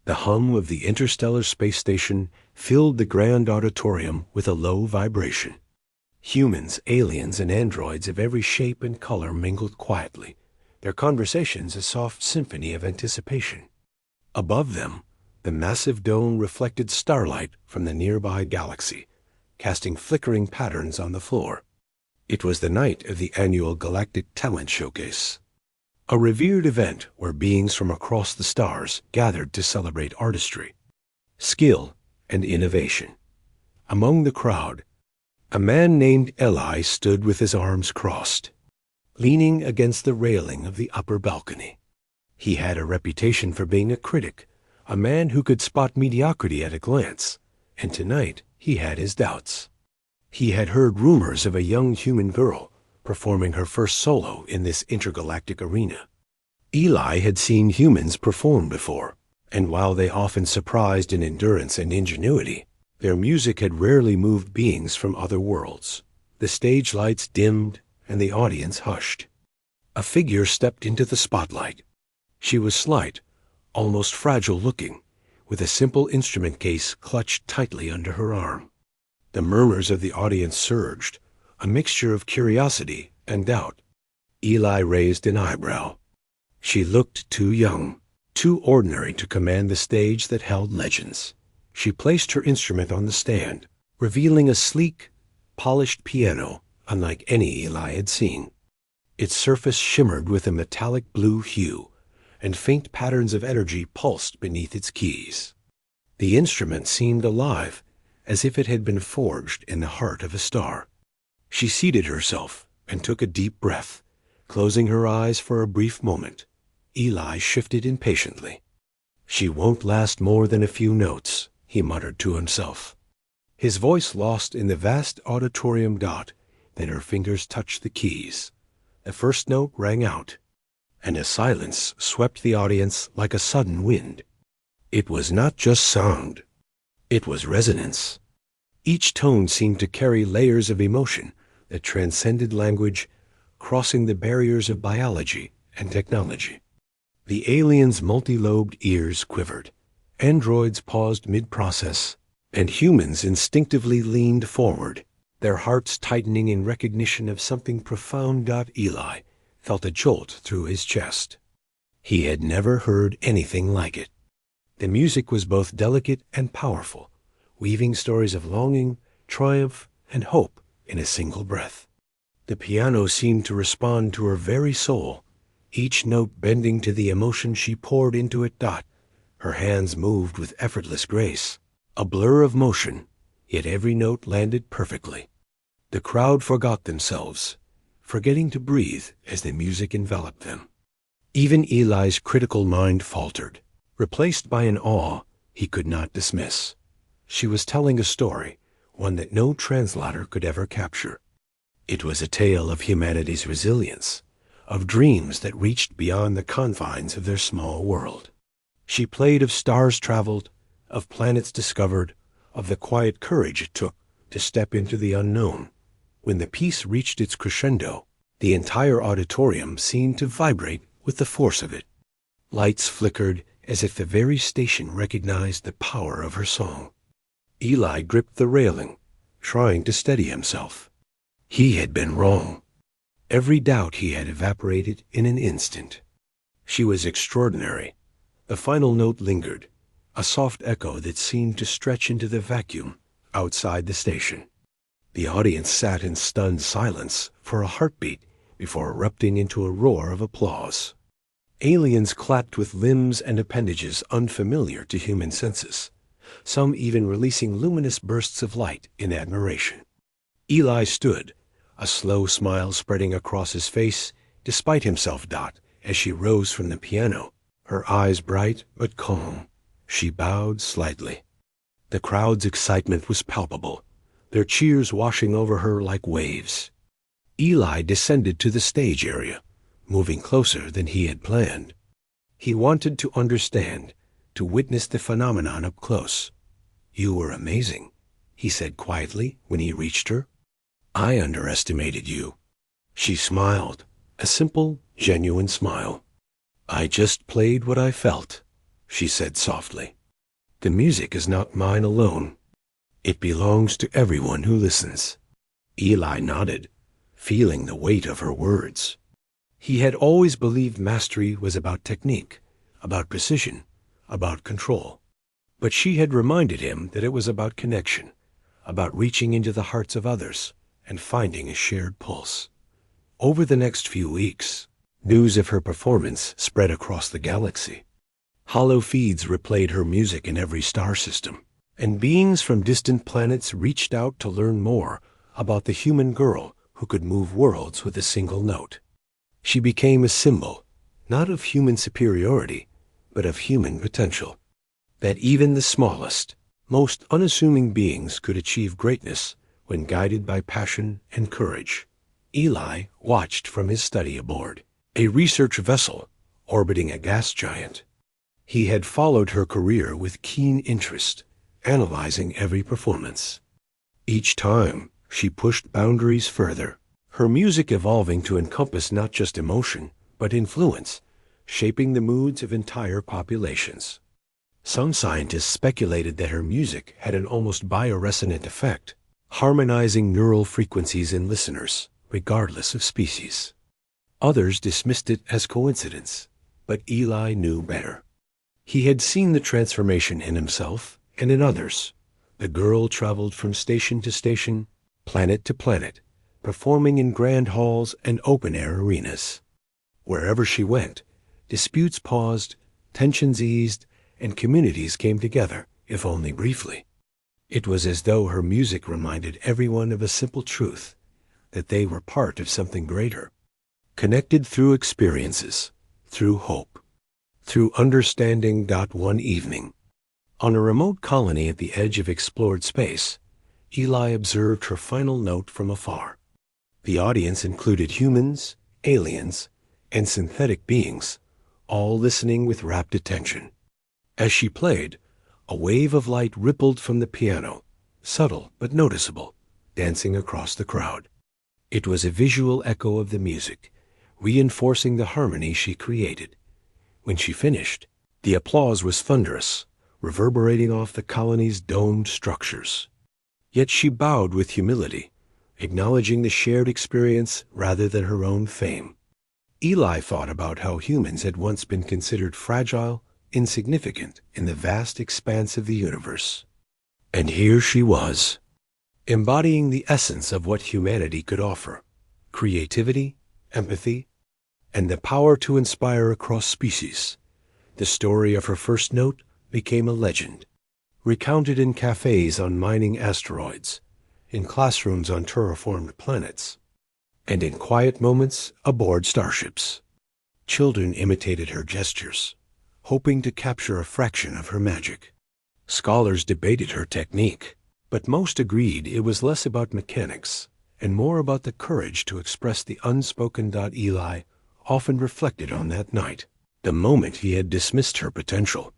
The hum of the interstellar space station filled the grand auditorium with a low vibration. Humans, aliens, and androids of every shape and color mingled quietly, their conversations a soft symphony of anticipation. Above them, the massive dome reflected starlight from the nearby galaxy, casting flickering patterns on the floor. It was the night of the annual Galactic Talent Showcase, a revered event where beings from across the stars gathered to celebrate artistry, skill, and innovation. Among the crowd, a man named Eli stood with his arms crossed, leaning against the railing of the upper balcony. He had a reputation for being a critic, a man who could spot mediocrity at a glance, and tonight he had his doubts. He had heard rumors of a young human girl performing her first solo in this intergalactic arena. Eli had seen humans perform before, and while they often surprised in endurance and ingenuity, their music had rarely moved beings from other worlds. The stage lights dimmed and the audience hushed. A figure stepped into the spotlight. She was slight, almost fragile-looking, with a simple instrument case clutched tightly under her arm. The murmurs of the audience surged, a mixture of curiosity and doubt. Eli raised an eyebrow. She looked too young, too ordinary to command the stage that held legends. She placed her instrument on the stand, revealing a sleek, polished piano unlike any Eli had seen. Its surface shimmered with a metallic blue hue, and faint patterns of energy pulsed beneath its keys. The instrument seemed alive, as if it had been forged in the heart of a star. She seated herself and took a deep breath, closing her eyes for a brief moment. Eli shifted impatiently. "She won't last more than a few notes," he muttered to himself. His voice lost in the vast auditorium dot, then her fingers touched the keys. The first note rang out, and a silence swept the audience like a sudden wind. It was not just sound. It was resonance. Each tone seemed to carry layers of emotion that transcended language, crossing the barriers of biology and technology. The aliens' multi-lobed ears quivered. Androids paused mid-process, and humans instinctively leaned forward, their hearts tightening in recognition of something profound. Eli felt a jolt through his chest. He had never heard anything like it. The music was both delicate and powerful, weaving stories of longing, triumph, and hope in a single breath. The piano seemed to respond to her very soul, each note bending to the emotion she poured into it. Her hands moved with effortless grace, a blur of motion, yet every note landed perfectly. The crowd forgot themselves, forgetting to breathe as the music enveloped them. Even Eli's critical mind faltered, replaced by an awe he could not dismiss. She was telling a story, one that no translator could ever capture. It was a tale of humanity's resilience, of dreams that reached beyond the confines of their small world. She played of stars traveled, of planets discovered, of the quiet courage it took to step into the unknown. When the piece reached its crescendo, the entire auditorium seemed to vibrate with the force of it. Lights flickered as if the very station recognized the power of her song. Eli gripped the railing, trying to steady himself. He had been wrong. Every doubt he had evaporated in an instant. She was extraordinary. The final note lingered, a soft echo that seemed to stretch into the vacuum outside the station. The audience sat in stunned silence for a heartbeat before erupting into a roar of applause. Aliens clapped with limbs and appendages unfamiliar to human senses, some even releasing luminous bursts of light in admiration. Eli stood, a slow smile spreading across his face, despite himself. As she rose from the piano, her eyes bright but calm, she bowed slightly. The crowd's excitement was palpable, their cheers washing over her like waves. Eli descended to the stage area, moving closer than he had planned. He wanted to understand, to witness the phenomenon up close. "You were amazing," he said quietly when he reached her. "I underestimated you." She smiled, a simple, genuine smile. "I just played what I felt," she said softly. "The music is not mine alone. It belongs to everyone who listens." Eli nodded, feeling the weight of her words. He had always believed mastery was about technique, about precision, about control. But she had reminded him that it was about connection, about reaching into the hearts of others and finding a shared pulse. Over the next few weeks, news of her performance spread across the galaxy. Hollow feeds replayed her music in every star system, and beings from distant planets reached out to learn more about the human girl who could move worlds with a single note. She became a symbol, not of human superiority, but of human potential. That even the smallest, most unassuming beings could achieve greatness when guided by passion and courage. Eli watched from his study aboard, a research vessel orbiting a gas giant. He had followed her career with keen interest, analyzing every performance. Each time, she pushed boundaries further, her music evolving to encompass not just emotion, but influence, shaping the moods of entire populations. Some scientists speculated that her music had an almost bioresonant effect, harmonizing neural frequencies in listeners, regardless of species. Others dismissed it as coincidence, but Eli knew better. He had seen the transformation in himself and in others. The girl traveled from station to station, planet to planet, performing in grand halls and open-air arenas. Wherever she went, disputes paused, tensions eased, and communities came together, if only briefly. It was as though her music reminded everyone of a simple truth, that they were part of something greater, connected through experiences, through hope, through understanding. One evening, on a remote colony at the edge of explored space, Eli observed her final note from afar. The audience included humans, aliens, and synthetic beings, all listening with rapt attention. As she played, a wave of light rippled from the piano, subtle but noticeable, dancing across the crowd. It was a visual echo of the music, reinforcing the harmony she created. When she finished, the applause was thunderous, reverberating off the colony's domed structures. Yet she bowed with humility, acknowledging the shared experience rather than her own fame. Eli thought about how humans had once been considered fragile, insignificant in the vast expanse of the universe. And here she was, embodying the essence of what humanity could offer: creativity, empathy, and the power to inspire across species. The story of her first note became a legend, recounted in cafes on mining asteroids, in classrooms on terraformed planets, and in quiet moments aboard starships. Children imitated her gestures, hoping to capture a fraction of her magic. Scholars debated her technique, but most agreed it was less about mechanics and more about the courage to express the unspoken. Eli often reflected on that night, the moment he had dismissed her potential.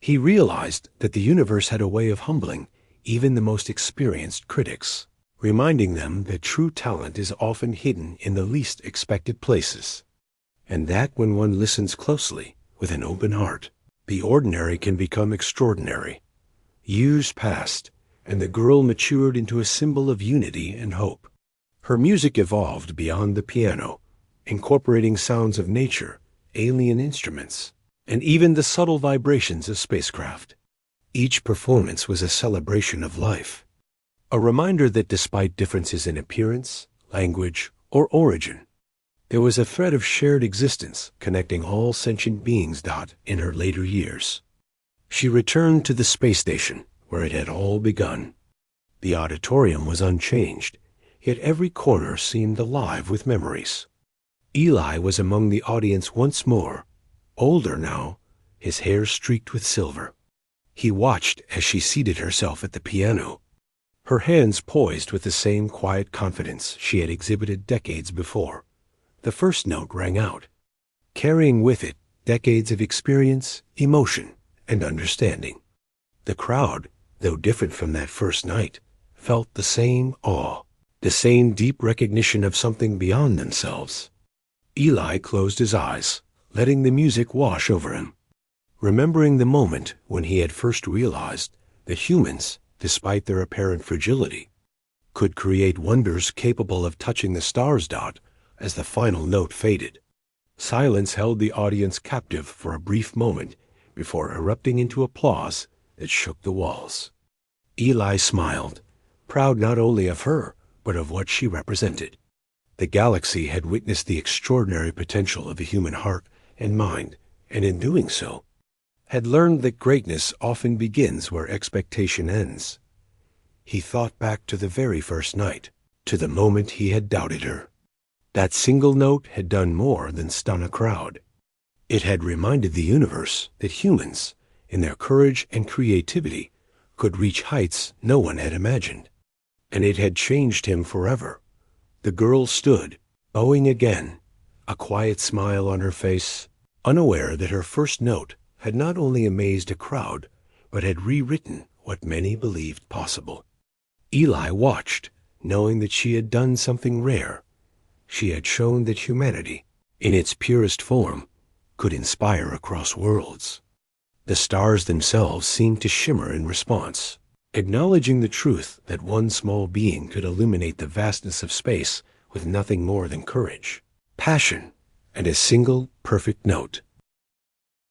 He realized that the universe had a way of humbling even the most experienced critics, reminding them that true talent is often hidden in the least expected places, and that when one listens closely, with an open heart, the ordinary can become extraordinary. Years passed, and the girl matured into a symbol of unity and hope. Her music evolved beyond the piano, incorporating sounds of nature, alien instruments, and even the subtle vibrations of spacecraft. Each performance was a celebration of life, a reminder that despite differences in appearance, language, or origin, there was a thread of shared existence connecting all sentient beings. In her later years, she returned to the space station where it had all begun. The auditorium was unchanged, yet every corner seemed alive with memories. Eli was among the audience once more, older now, his hair streaked with silver. He watched as she seated herself at the piano, her hands poised with the same quiet confidence she had exhibited decades before. The first note rang out, carrying with it decades of experience, emotion, and understanding. The crowd, though different from that first night, felt the same awe, the same deep recognition of something beyond themselves. Eli closed his eyes, letting the music wash over him. remembering the moment when he had first realized that humans, despite their apparent fragility, could create wonders capable of touching the stars. As the final note faded, silence held the audience captive for a brief moment before erupting into applause that shook the walls. Eli smiled, proud not only of her, but of what she represented. The galaxy had witnessed the extraordinary potential of the human heart and mind, and in doing so, had learned that greatness often begins where expectation ends. He thought back to the very first night, to the moment he had doubted her. That single note had done more than stun a crowd. It had reminded the universe that humans, in their courage and creativity, could reach heights no one had imagined. And it had changed him forever. The girl stood, bowing again, a quiet smile on her face, unaware that her first note had not only amazed a crowd, but had rewritten what many believed possible. Eli watched, knowing that she had done something rare. She had shown that humanity, in its purest form, could inspire across worlds. The stars themselves seemed to shimmer in response, acknowledging the truth that one small being could illuminate the vastness of space with nothing more than courage, passion, and a single perfect note.